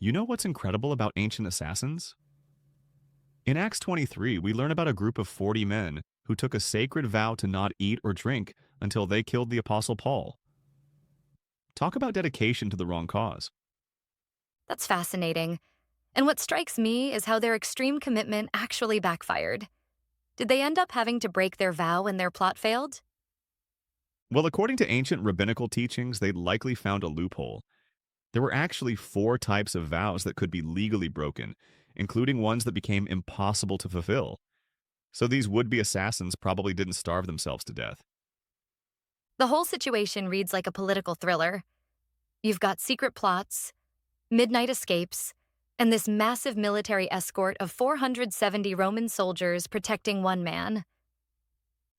You know what's incredible about ancient assassins? In Acts 23, we learn about a group of 40 men who took a sacred vow to not eat or drink until they killed the Apostle Paul. Talk about dedication to the wrong cause. That's fascinating. And what strikes me is how their extreme commitment actually backfired. Did they end up having to break their vow when their plot failed? Well, according to ancient rabbinical teachings, they likely found a loophole. There were actually four types of vows that could be legally broken, including ones that became impossible to fulfill. So these would-be assassins probably didn't starve themselves to death. The whole situation reads like a political thriller. You've got secret plots, midnight escapes, and this massive military escort of 470 Roman soldiers protecting one man.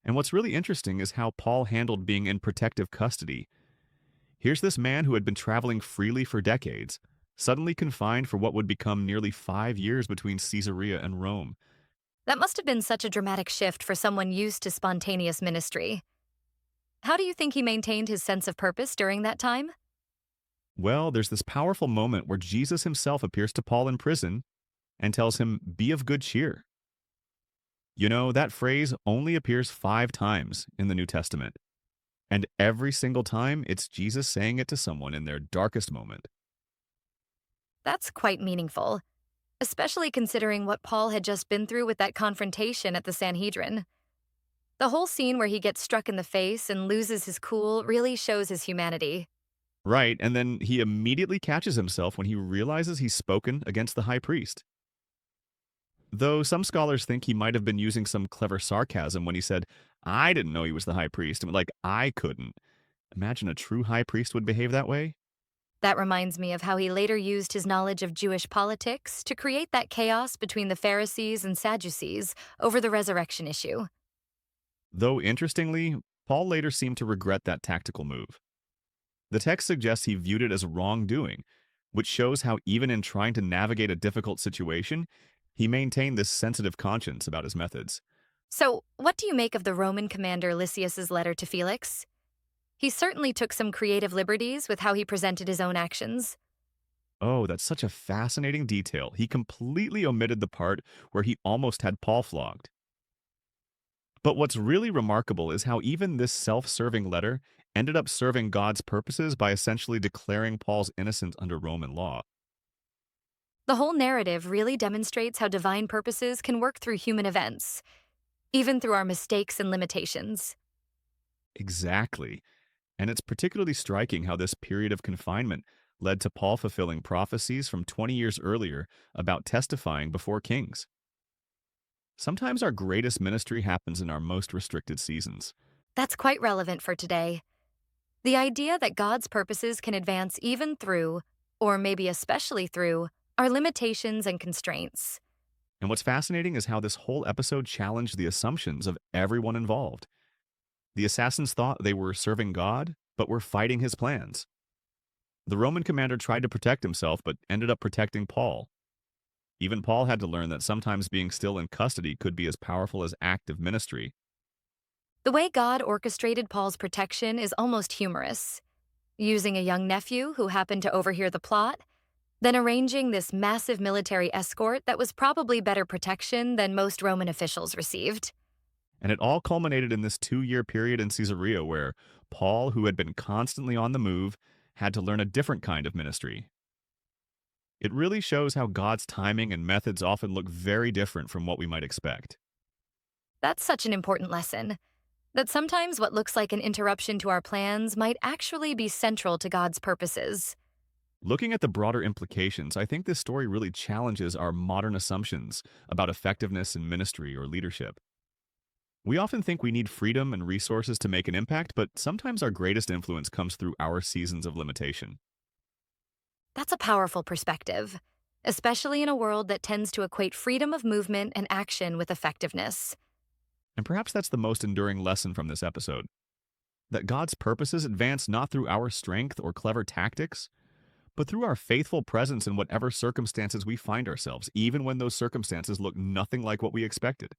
And what's really interesting is how Paul handled being in protective custody. Here's this man who had been traveling freely for decades, suddenly confined for what would become nearly 5 years between Caesarea and Rome. That must have been such a dramatic shift for someone used to spontaneous ministry. How do you think he maintained his sense of purpose during that time? Well, there's this powerful moment where Jesus himself appears to Paul in prison and tells him, "Be of good cheer." You know, that phrase only appears 5 times in the New Testament. And every single time, it's Jesus saying it to someone in their darkest moment. That's quite meaningful, especially considering what Paul had just been through with that confrontation at the Sanhedrin. The whole scene where he gets struck in the face and loses his cool really shows his humanity. Right, and then he immediately catches himself when he realizes he's spoken against the high priest. Though some scholars think he might have been using some clever sarcasm when he said, "I didn't know he was the high priest," and like, I couldn't. Imagine a true high priest would behave that way. That reminds me of how he later used his knowledge of Jewish politics to create that chaos between the Pharisees and Sadducees over the resurrection issue. Though interestingly, Paul later seemed to regret that tactical move. The text suggests he viewed it as wrongdoing, which shows how even in trying to navigate a difficult situation, he maintained this sensitive conscience about his methods. So, what do you make of the Roman commander Lysias's letter to Felix? He certainly took some creative liberties with how he presented his own actions. Oh, that's such a fascinating detail. He completely omitted the part where he almost had Paul flogged. But what's really remarkable is how even this self-serving letter ended up serving God's purposes by essentially declaring Paul's innocence under Roman law. The whole narrative really demonstrates how divine purposes can work through human events, even through our mistakes and limitations. Exactly. And it's particularly striking how this period of confinement led to Paul fulfilling prophecies from 20 years earlier about testifying before kings. Sometimes our greatest ministry happens in our most restricted seasons. That's quite relevant for today. The idea that God's purposes can advance even through, or maybe especially through, our limitations and constraints. And what's fascinating is how this whole episode challenged the assumptions of everyone involved. The assassins thought they were serving God, but were fighting his plans. The Roman commander tried to protect himself, but ended up protecting Paul. Even Paul had to learn that sometimes being still in custody could be as powerful as active ministry. The way God orchestrated Paul's protection is almost humorous, using a young nephew who happened to overhear the plot, then arranging this massive military escort that was probably better protection than most Roman officials received. And it all culminated in this 2-year period in Caesarea where Paul, who had been constantly on the move, had to learn a different kind of ministry. It really shows how God's timing and methods often look very different from what we might expect. That's such an important lesson, that sometimes what looks like an interruption to our plans might actually be central to God's purposes. Looking at the broader implications, I think this story really challenges our modern assumptions about effectiveness in ministry or leadership. We often think we need freedom and resources to make an impact, but sometimes our greatest influence comes through our seasons of limitation. That's a powerful perspective, especially in a world that tends to equate freedom of movement and action with effectiveness. And perhaps that's the most enduring lesson from this episode. That God's purposes advance not through our strength or clever tactics, but through our faithful presence in whatever circumstances we find ourselves, even when those circumstances look nothing like what we expected.